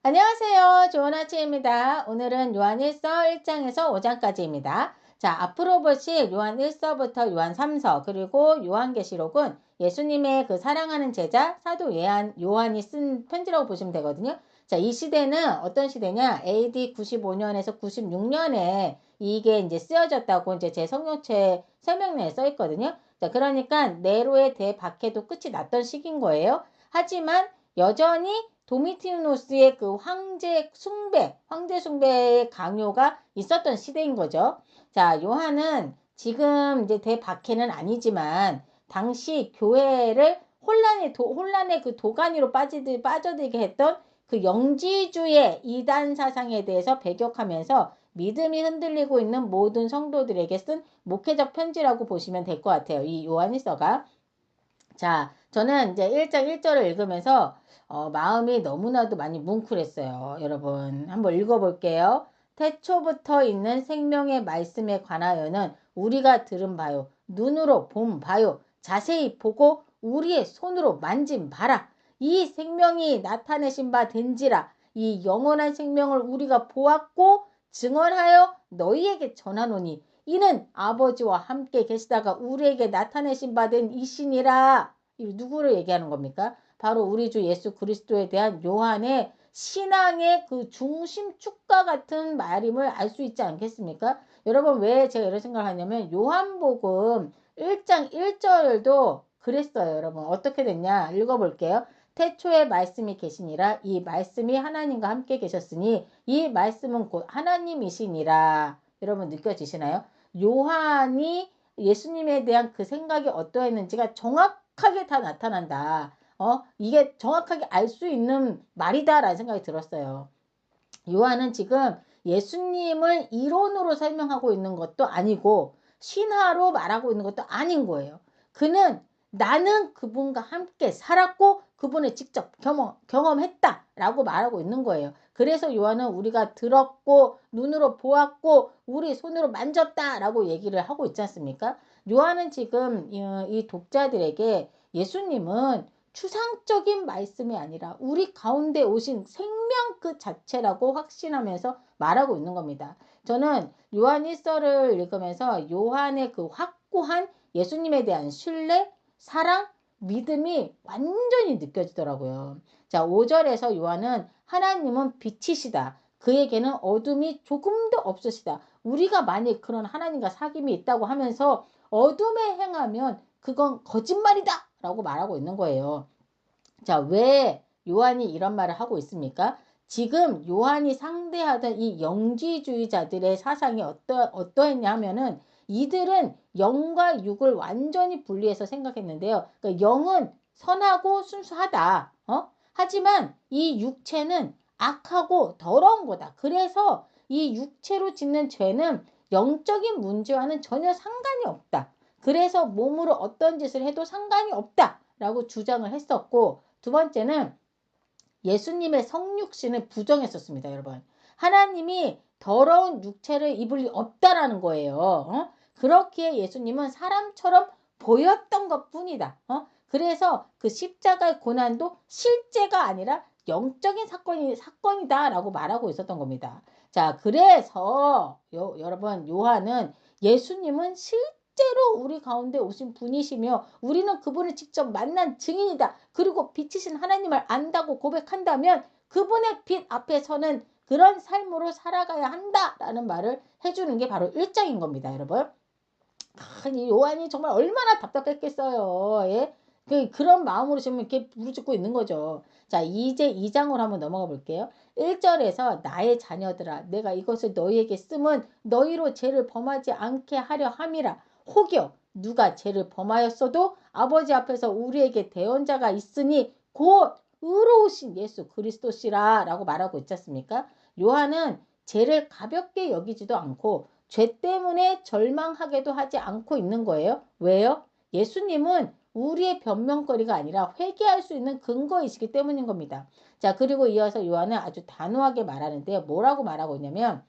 안녕하세요. 좋은 아침입니다. 오늘은 요한 1서 1장에서 5장까지입니다. 자, 앞으로 보실 요한 1서부터 요한 3서 그리고 요한계시록은 예수님의 그 사랑하는 제자 사도 요한이 쓴 편지라고 보시면 되거든요. 자, 이 시대는 어떤 시대냐? AD 95년에서 96년에 이게 이제 쓰여졌다고 이제 제 성경책 설명서에 써 있거든요. 자, 그러니까 네로의 대박해도 끝이 났던 시기인 거예요. 하지만 여전히 도미티누스의 그 황제 숭배의 강요가 있었던 시대인 거죠. 자, 요한은 지금 이제 대박해는 아니지만 당시 교회를 혼란의 그 도가니로 빠져들게 했던 그 영지주의 이단 사상에 대해서 배격하면서 믿음이 흔들리고 있는 모든 성도들에게 쓴 목회적 편지라고 보시면 될 것 같아요. 이 요한일서가. 자, 저는 이제 1장 1절을 읽으면서 마음이 너무나도 많이 뭉클했어요. 여러분, 한번 읽어볼게요. 태초부터 있는 생명의 말씀에 관하여는 우리가 들은 바요, 눈으로 본 바요, 자세히 보고 우리의 손으로 만진 바라. 이 생명이 나타내신 바 된지라. 이 영원한 생명을 우리가 보았고 증언하여 너희에게 전하노니 이는 아버지와 함께 계시다가 우리에게 나타내신 바 된 이신이라. 이 누구를 얘기하는 겁니까? 바로 우리 주 예수 그리스도에 대한 요한의 신앙의 그 중심축과 같은 말임을 알 수 있지 않겠습니까? 여러분, 왜 제가 이런 생각을 하냐면 요한복음 1장 1절도 그랬어요. 여러분, 어떻게 됐냐? 읽어볼게요. 태초에 말씀이 계시니라. 이 말씀이 하나님과 함께 계셨으니 이 말씀은 곧 하나님이시니라. 여러분, 느껴지시나요? 요한이 예수님에 대한 그 생각이 어떠했는지가 정확하게 다 나타난다. 이게 정확하게 알 수 있는 말이다라는 생각이 들었어요. 요한은 지금 예수님을 이론으로 설명하고 있는 것도 아니고 신화로 말하고 있는 것도 아닌 거예요. 그는 나는 그분과 함께 살았고 그분을 직접 경험했다라고 말하고 있는 거예요. 그래서 요한은 우리가 들었고 눈으로 보았고 우리 손으로 만졌다라고 얘기를 하고 있지 않습니까? 요한은 지금 이 독자들에게 예수님은 추상적인 말씀이 아니라 우리 가운데 오신 생명 그 자체라고 확신하면서 말하고 있는 겁니다. 저는 요한 1서를 읽으면서 요한의 그 확고한 예수님에 대한 신뢰, 사랑, 믿음이 완전히 느껴지더라고요. 자, 5절에서 요한은 하나님은 빛이시다. 그에게는 어둠이 조금도 없으시다. 우리가 만약 그런 하나님과 사귐이 있다고 하면서 어둠에 행하면 그건 거짓말이다 라고 말하고 있는 거예요. 자, 왜 요한이 이런 말을 하고 있습니까? 지금 요한이 상대하던 이 영지주의자들의 사상이 어떠했냐 하면은 이들은 영과 육을 완전히 분리해서 생각했는데요. 그러니까 영은 선하고 순수하다. 하지만 이 육체는 악하고 더러운 거다. 그래서 이 육체로 짓는 죄는 영적인 문제와는 전혀 상관이 없다. 그래서 몸으로 어떤 짓을 해도 상관이 없다라고 주장을 했었고, 두 번째는 예수님의 성육신을 부정했었습니다, 여러분. 하나님이 더러운 육체를 입을 리 없다라는 거예요. 그렇기에 예수님은 사람처럼 보였던 것 뿐이다. 그래서 그 십자가의 고난도 실제가 아니라 영적인 사건이다라고 말하고 있었던 겁니다. 자, 그래서 여러분, 요한은 예수님은 실제로 우리 가운데 오신 분이시며 우리는 그분을 직접 만난 증인이다. 그리고 빛이신 하나님을 안다고 고백한다면 그분의 빛 앞에서는 그런 삶으로 살아가야 한다라는 말을 해주는 게 바로 1장인 겁니다, 여러분. 이 요한이 정말 얼마나 답답했겠어요. 예? 그런 마음으로 지금 이렇게 부르짖고 있는 거죠. 자, 이제 2장으로 한번 넘어가 볼게요. 1절에서 나의 자녀들아, 내가 이것을 너희에게 쓰면 너희로 죄를 범하지 않게 하려 함이라. 혹여 누가 죄를 범하였어도 아버지 앞에서 우리에게 대언자가 있으니 곧 의로우신 예수 그리스도시라 라고 말하고 있지 않습니까? 요한은 죄를 가볍게 여기지도 않고 죄 때문에 절망하게도 하지 않고 있는 거예요. 왜요? 예수님은 우리의 변명거리가 아니라 회개할 수 있는 근거이시기 때문인 겁니다. 자, 그리고 이어서 요한은 아주 단호하게 말하는데요. 뭐라고 말하고 있냐면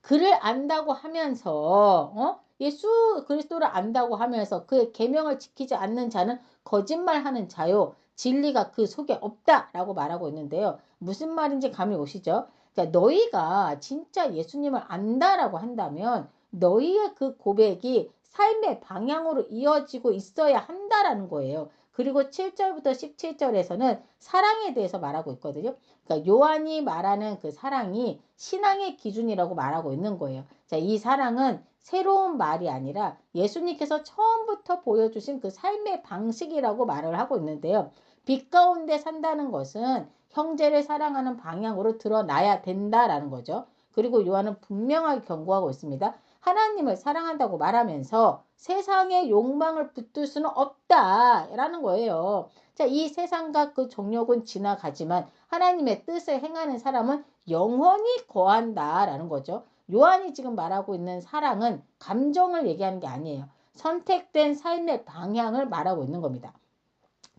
그를 안다고 하면서 예수 그리스도를 안다고 하면서 그의 계명을 지키지 않는 자는 거짓말하는 자요. 진리가 그 속에 없다라고 말하고 있는데요. 무슨 말인지 감이 오시죠? 그러니까 너희가 진짜 예수님을 안다라고 한다면 너희의 그 고백이 삶의 방향으로 이어지고 있어야 한다라는 거예요. 그리고 7절부터 17절에서는 사랑에 대해서 말하고 있거든요. 그러니까 요한이 말하는 그 사랑이 신앙의 기준이라고 말하고 있는 거예요. 자, 이 사랑은 새로운 말이 아니라 예수님께서 처음부터 보여주신 그 삶의 방식이라고 말을 하고 있는데요. 빛 가운데 산다는 것은 형제를 사랑하는 방향으로 드러나야 된다라는 거죠. 그리고 요한은 분명하게 경고하고 있습니다. 하나님을 사랑한다고 말하면서 세상의 욕망을 붙들 수는 없다라는 거예요. 자, 이 세상과 그 정욕은 지나가지만 하나님의 뜻을 행하는 사람은 영원히 거한다라는 거죠. 요한이 지금 말하고 있는 사랑은 감정을 얘기하는 게 아니에요. 선택된 삶의 방향을 말하고 있는 겁니다.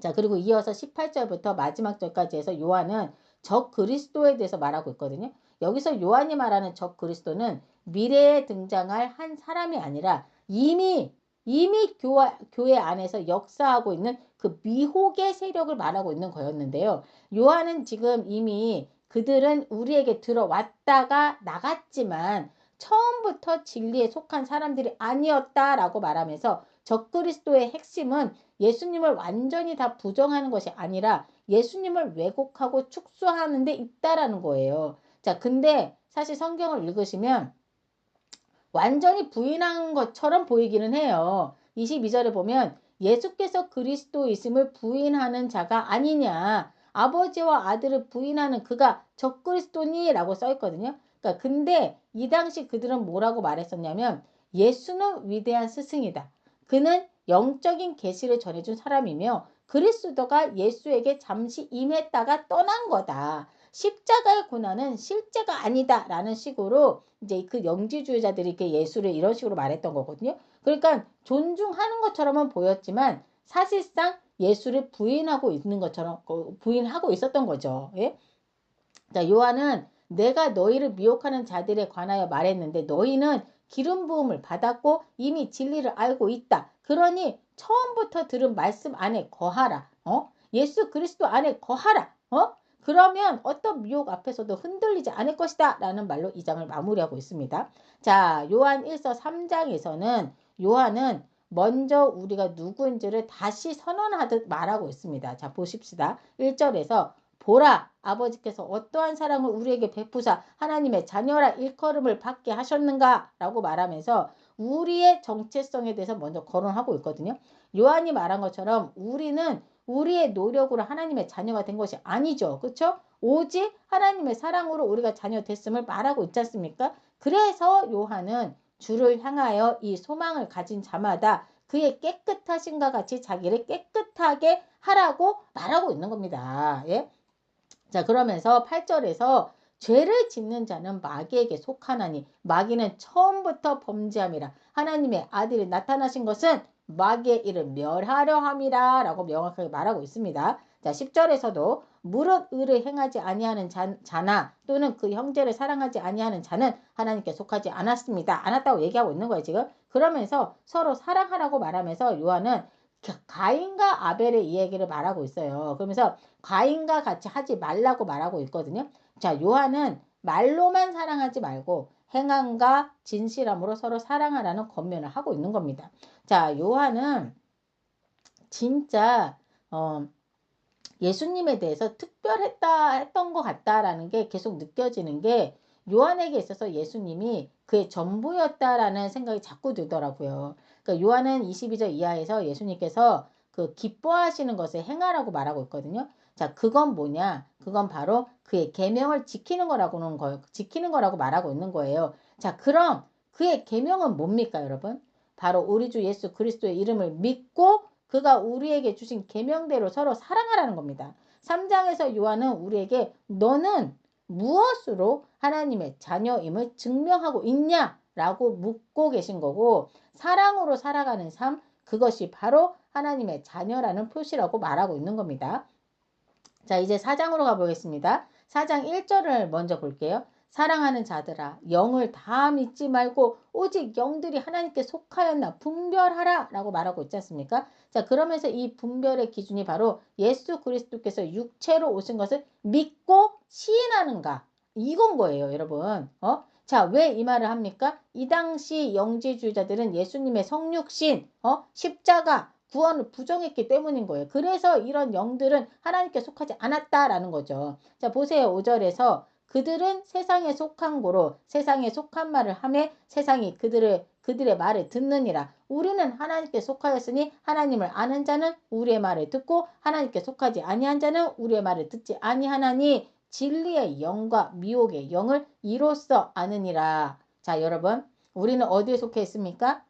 자, 그리고 이어서 18절부터 마지막 절까지 해서 요한은 적 그리스도에 대해서 말하고 있거든요. 여기서 요한이 말하는 적 그리스도는 미래에 등장할 한 사람이 아니라 이미 교회 안에서 역사하고 있는 그 미혹의 세력을 말하고 있는 거였는데요. 요한은 지금 이미 그들은 우리에게 들어왔다가 나갔지만 처음부터 진리에 속한 사람들이 아니었다라고 말하면서 적그리스도의 핵심은 예수님을 완전히 다 부정하는 것이 아니라 예수님을 왜곡하고 축소하는 데 있다라는 거예요. 자, 근데 사실 성경을 읽으시면 완전히 부인한 것처럼 보이기는 해요. 22절에 보면 예수께서 그리스도이심을 부인하는 자가 아니냐. 아버지와 아들을 부인하는 그가 적그리스도니? 라고 써있거든요. 그러니까 근데 이 당시 그들은 뭐라고 말했었냐면 예수는 위대한 스승이다. 그는 영적인 계시를 전해준 사람이며 그리스도가 예수에게 잠시 임했다가 떠난 거다. 십자가의 고난은 실제가 아니다라는 식으로 이제 그 영지주의자들이 이렇게 예수를 이런 식으로 말했던 거거든요. 그러니까 존중하는 것처럼은 보였지만 사실상 예수를 부인하고 있는 것처럼 부인하고 있었던 거죠. 예? 자, 요한은 내가 너희를 미혹하는 자들에 관하여 말했는데 너희는 기름 부음을 받았고 이미 진리를 알고 있다. 그러니 처음부터 들은 말씀 안에 거하라. 예수 그리스도 안에 거하라. 그러면 어떤 미혹 앞에서도 흔들리지 않을 것이다. 라는 말로 이 장을 마무리하고 있습니다. 자, 요한 1서 3장에서는 요한은 먼저 우리가 누구인지를 다시 선언하듯 말하고 있습니다. 자, 보십시다. 1절에서 보라, 아버지께서 어떠한 사랑을 우리에게 베푸사 하나님의 자녀라 일컬음을 받게 하셨는가? 라고 말하면서 우리의 정체성에 대해서 먼저 거론하고 있거든요. 요한이 말한 것처럼 우리는 우리의 노력으로 하나님의 자녀가 된 것이 아니죠. 그렇죠? 오직 하나님의 사랑으로 우리가 자녀 됐음을 말하고 있지 않습니까? 그래서 요한은 주를 향하여 이 소망을 가진 자마다 그의 깨끗하심과 같이 자기를 깨끗하게 하라고 말하고 있는 겁니다. 예? 자, 그러면서 8절에서 죄를 짓는 자는 마귀에게 속하나니 마귀는 처음부터 범죄함이라 하나님의 아들이 나타나신 것은 마귀의 일을 멸하려 함이라 라고 명확하게 말하고 있습니다. 자, 10절에서도 무릇 의를 행하지 아니하는 자나 또는 그 형제를 사랑하지 아니하는 자는 하나님께 속하지 않았다고 얘기하고 있는 거예요, 지금. 그러면서 서로 사랑하라고 말하면서 요한은 가인과 아벨의 이야기를 말하고 있어요. 그러면서 가인과 같이 하지 말라고 말하고 있거든요. 자, 요한은 말로만 사랑하지 말고 행함과 진실함으로 서로 사랑하라는 권면을 하고 있는 겁니다. 자, 요한은 진짜 예수님에 대해서 했던 것 같다라는 게 계속 느껴지는 게 요한에게 있어서 예수님이 그의 전부였다라는 생각이 자꾸 들더라고요. 그러니까 요한은 22절 이하에서 예수님께서 그 기뻐하시는 것을 행하라고 말하고 있거든요. 자, 그건 뭐냐? 그건 바로 그의 계명을 지키는 거라고 말하고 있는 거예요. 자, 그럼 그의 계명은 뭡니까, 여러분? 바로 우리 주 예수 그리스도의 이름을 믿고 그가 우리에게 주신 계명대로 서로 사랑하라는 겁니다. 3장에서 요한은 우리에게 너는 무엇으로 하나님의 자녀임을 증명하고 있냐라고 묻고 계신 거고 사랑으로 살아가는 삶 그것이 바로 하나님의 자녀라는 표시라고 말하고 있는 겁니다. 자, 이제 4장으로 가보겠습니다. 4장 1절을 먼저 볼게요. 사랑하는 자들아, 영을 다 믿지 말고 오직 영들이 하나님께 속하였나 분별하라 라고 말하고 있지 않습니까? 자, 그러면서 이 분별의 기준이 바로 예수 그리스도께서 육체로 오신 것을 믿고 시인하는가, 이건 거예요, 여러분. 자, 왜 이 말을 합니까? 이 당시 영지주의자들은 예수님의 성육신, 십자가, 구원을 부정했기 때문인 거예요. 그래서 이런 영들은 하나님께 속하지 않았다라는 거죠. 자, 보세요. 5절에서 그들은 세상에 속한 고로 세상에 속한 말을 하며 세상이 그들의 말을 듣느니라. 우리는 하나님께 속하였으니 하나님을 아는 자는 우리의 말을 듣고 하나님께 속하지 아니한 자는 우리의 말을 듣지 아니하나니 진리의 영과 미혹의 영을 이로써 아느니라. 자, 여러분, 우리는 어디에 속해 있습니까?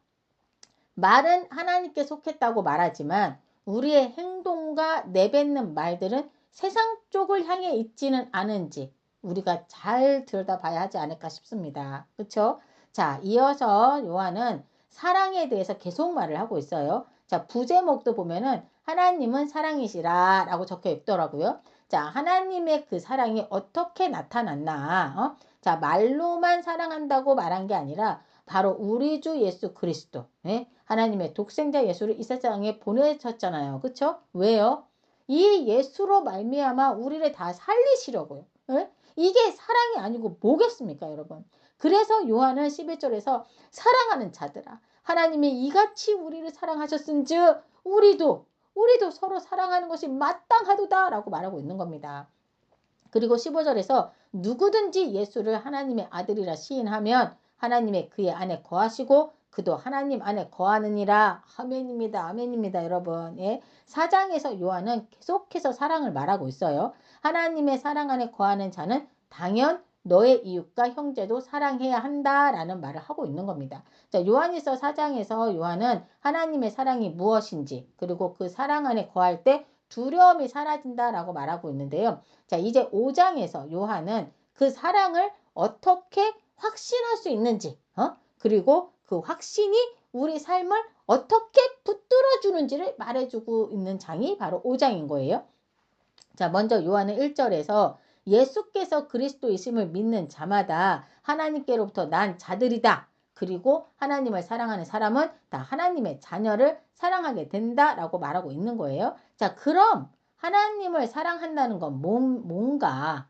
말은 하나님께 속했다고 말하지만 우리의 행동과 내뱉는 말들은 세상 쪽을 향해 있지는 않은지 우리가 잘 들여다봐야 하지 않을까 싶습니다. 그렇죠? 자, 이어서 요한은 사랑에 대해서 계속 말을 하고 있어요. 자, 부제목도 보면은 하나님은 사랑이시라 라고 적혀 있더라고요. 자, 하나님의 그 사랑이 어떻게 나타났나? 자, 말로만 사랑한다고 말한 게 아니라 바로 우리 주 예수 그리스도, 하나님의 독생자 예수를 이 세상에 보내셨잖아요. 그렇죠? 왜요? 이 예수로 말미암아 우리를 다 살리시려고요. 이게 사랑이 아니고 뭐겠습니까, 여러분? 그래서 요한은 11절에서 사랑하는 자들아, 하나님이 이같이 우리를 사랑하셨은즉 우리도 서로 사랑하는 것이 마땅하도다라고 말하고 있는 겁니다. 그리고 15절에서 누구든지 예수를 하나님의 아들이라 시인하면 하나님의 그의 안에 거하시고 그도 하나님 안에 거하느니라. 아멘입니다. 아멘입니다. 여러분. 4장에서 요한은 계속해서 사랑을 말하고 있어요. 하나님의 사랑 안에 거하는 자는 당연 너의 이웃과 형제도 사랑해야 한다라는 말을 하고 있는 겁니다. 자, 요한일서 4장에서 요한은 하나님의 사랑이 무엇인지 그리고 그 사랑 안에 거할 때 두려움이 사라진다라고 말하고 있는데요. 자, 이제 5장에서 요한은 그 사랑을 어떻게 확신할 수 있는지, 그리고 그 확신이 우리 삶을 어떻게 붙들어 주는지를 말해주고 있는 장이 바로 5장인 거예요. 자, 먼저 요한은 1절에서 예수께서 그리스도이심을 믿는 자마다 하나님께로부터 난 자들이다. 그리고 하나님을 사랑하는 사람은 다 하나님의 자녀를 사랑하게 된다라고 말하고 있는 거예요. 자, 그럼 하나님을 사랑한다는 건 뭔가?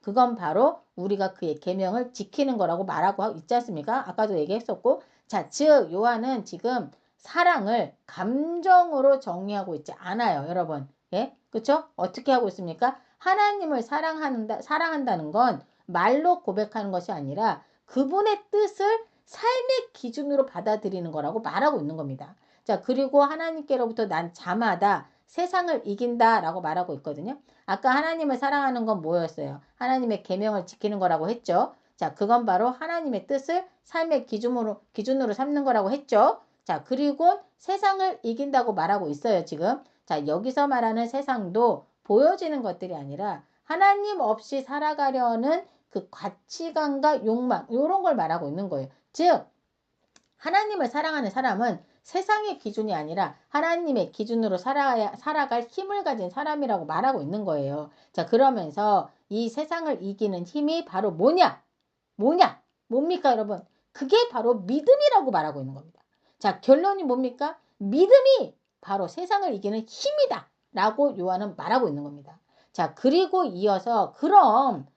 그건 바로 우리가 그의 계명을 지키는 거라고 말하고 있지 않습니까? 아까도 얘기했었고. 자, 즉 요한은 지금 사랑을 감정으로 정의하고 있지 않아요, 여러분. 예? 그쵸? 어떻게 하고 있습니까? 하나님을 사랑한다는 건 말로 고백하는 것이 아니라 그분의 뜻을 삶의 기준으로 받아들이는 거라고 말하고 있는 겁니다. 자, 그리고 하나님께로부터 난 자마다 세상을 이긴다라고 말하고 있거든요. 아까 하나님을 사랑하는 건 뭐였어요? 하나님의 계명을 지키는 거라고 했죠. 자, 그건 바로 하나님의 뜻을 삶의 기준으로 삼는 거라고 했죠. 자, 그리고 세상을 이긴다고 말하고 있어요, 지금. 자, 여기서 말하는 세상도 보여지는 것들이 아니라 하나님 없이 살아가려는 그 가치관과 욕망, 이런 걸 말하고 있는 거예요. 즉, 하나님을 사랑하는 사람은 세상의 기준이 아니라 하나님의 기준으로 살아갈 힘을 가진 사람이라고 말하고 있는 거예요. 자, 그러면서 이 세상을 이기는 힘이 바로 뭐냐? 뭡니까, 여러분? 그게 바로 믿음이라고 말하고 있는 겁니다. 자, 결론이 뭡니까? 믿음이 바로 세상을 이기는 힘이다. 라고 요한은 말하고 있는 겁니다. 자, 그리고 이어서 그럼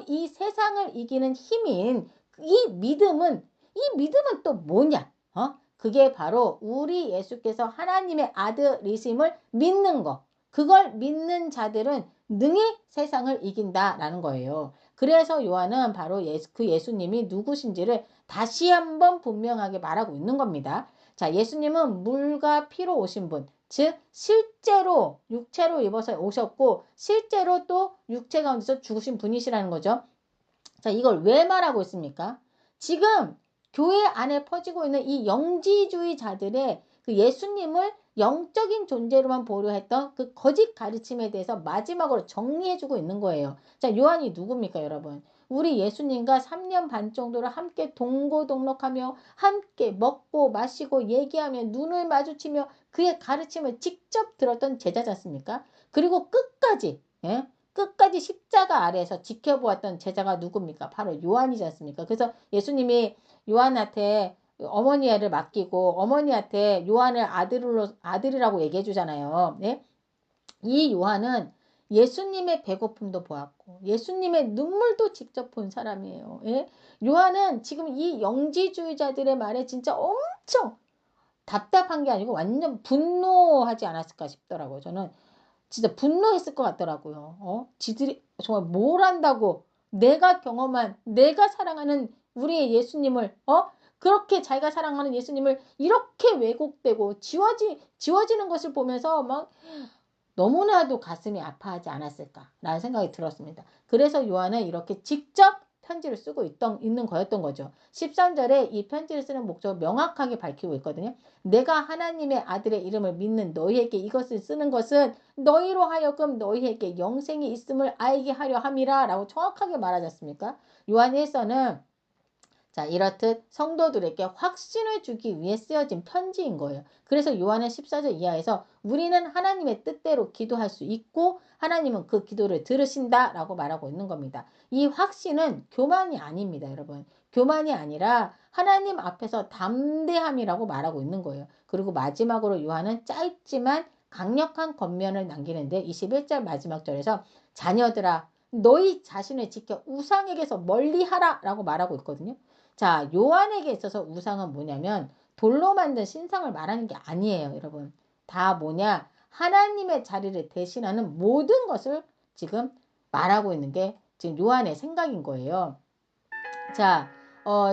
이 세상을 이기는 힘인 이 믿음은 또 뭐냐? 그게 바로 우리 예수께서 하나님의 아들이심을 믿는 거. 그걸 믿는 자들은 능히 세상을 이긴다라는 거예요. 그래서 요한은 바로 그 예수님이 누구신지를 다시 한번 분명하게 말하고 있는 겁니다. 자, 예수님은 물과 피로 오신 분, 즉 실제로 육체로 입어서 오셨고 실제로 또 육체 가운데서 죽으신 분이시라는 거죠. 자, 이걸 왜 말하고 있습니까? 지금 교회 안에 퍼지고 있는 이 영지주의자들의 그 예수님을 영적인 존재로만 보려 했던 그 거짓 가르침에 대해서 마지막으로 정리해주고 있는 거예요. 자, 요한이 누굽니까, 여러분? 우리 예수님과 3년 반 정도를 함께 동고동락하며 함께 먹고 마시고 얘기하며 눈을 마주치며 그의 가르침을 직접 들었던 제자지 않습니까? 그리고 끝까지 끝까지 십자가 아래에서 지켜보았던 제자가 누굽니까? 바로 요한이지 않습니까? 그래서 예수님이 요한한테 어머니를 맡기고 어머니한테 요한을 아들이라고 얘기해 주잖아요. 네? 이 요한은 예수님의 배고픔도 보았고 예수님의 눈물도 직접 본 사람이에요. 예? 요한은 지금 이 영지주의자들의 말에 진짜 엄청 답답한 게 아니고 완전 분노하지 않았을까 싶더라고요. 저는 진짜 분노했을 것 같더라고요. 지들이 정말 뭘 안다고 내가 경험한 내가 사랑하는 우리의 예수님을 그렇게 자기가 사랑하는 예수님을 이렇게 왜곡되고 지워지는 것을 보면서 막 너무나도 가슴이 아파하지 않았을까라는 생각이 들었습니다. 그래서 요한은 이렇게 직접 편지를 쓰고 있는 거였던 거죠. 13절에 이 편지를 쓰는 목적을 명확하게 밝히고 있거든요. 내가 하나님의 아들의 이름을 믿는 너희에게 이것을 쓰는 것은 너희로 하여금 너희에게 영생이 있음을 알게 하려 함이라 라고 정확하게 말하지 않습니까? 요한 1서는 자, 이렇듯 성도들에게 확신을 주기 위해 쓰여진 편지인 거예요. 그래서 요한은 14절 이하에서 우리는 하나님의 뜻대로 기도할 수 있고 하나님은 그 기도를 들으신다 라고 말하고 있는 겁니다. 이 확신은 교만이 아닙니다, 여러분. 교만이 아니라 하나님 앞에서 담대함이라고 말하고 있는 거예요. 그리고 마지막으로 요한은 짧지만 강력한 권면을 남기는데 21절 마지막 절에서 자녀들아 너희 자신을 지켜 우상에게서 멀리하라 라고 말하고 있거든요. 자, 요한에게 있어서 우상은 뭐냐면 돌로 만든 신상을 말하는 게 아니에요, 여러분. 다 뭐냐? 하나님의 자리를 대신하는 모든 것을 지금 말하고 있는 게 지금 요한의 생각인 거예요. 자,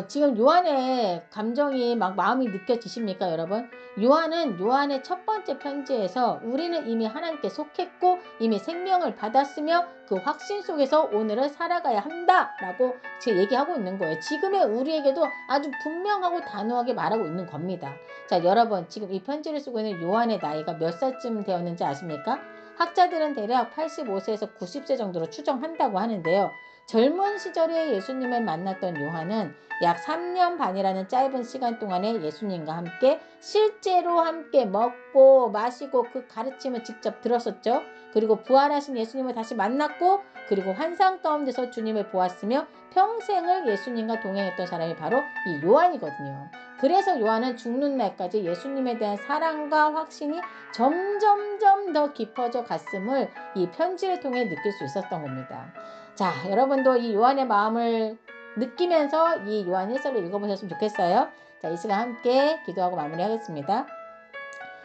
지금 요한의 감정이 막 마음이 느껴지십니까, 여러분? 요한의 첫 번째 편지에서 우리는 이미 하나님께 속했고 이미 생명을 받았으며 그 확신 속에서 오늘을 살아가야 한다라고 지금 얘기하고 있는 거예요. 지금의 우리에게도 아주 분명하고 단호하게 말하고 있는 겁니다. 자, 여러분 지금 이 편지를 쓰고 있는 요한의 나이가 몇 살쯤 되었는지 아십니까? 학자들은 대략 85세에서 90세 정도로 추정한다고 하는데요. 젊은 시절에 예수님을 만났던 요한은 약 3년 반이라는 짧은 시간 동안에 예수님과 함께 실제로 함께 먹고 마시고 그 가르침을 직접 들었었죠. 그리고 부활하신 예수님을 다시 만났고 그리고 환상 가운데서 주님을 보았으며 평생을 예수님과 동행했던 사람이 바로 이 요한이거든요. 그래서 요한은 죽는 날까지 예수님에 대한 사랑과 확신이 점점점 더 깊어져 갔음을 이 편지를 통해 느낄 수 있었던 겁니다. 자, 여러분도 이 요한의 마음을 느끼면서 이 요한 1서를 읽어보셨으면 좋겠어요. 자, 이 시간 함께 기도하고 마무리하겠습니다.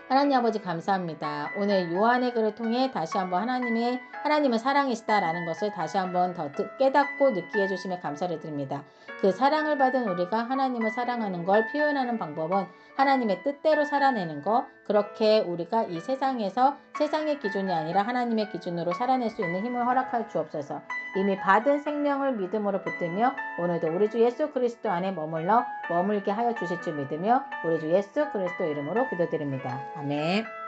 하나님 아버지 감사합니다. 오늘 요한의 글을 통해 다시 한번 하나님은 사랑이시다라는 것을 다시 한번 더 깨닫고 느끼게 해주심에 감사를 드립니다. 그 사랑을 받은 우리가 하나님을 사랑하는 걸 표현하는 방법은 하나님의 뜻대로 살아내는 것, 그렇게 우리가 이 세상에서 세상의 기준이 아니라 하나님의 기준으로 살아낼 수 있는 힘을 허락할 주옵소서. 이미 받은 생명을 믿음으로 붙들며 오늘도 우리 주 예수 그리스도 안에 머물게 하여 주실 줄 믿으며 우리 주 예수 그리스도 이름으로 기도드립니다. 아멘.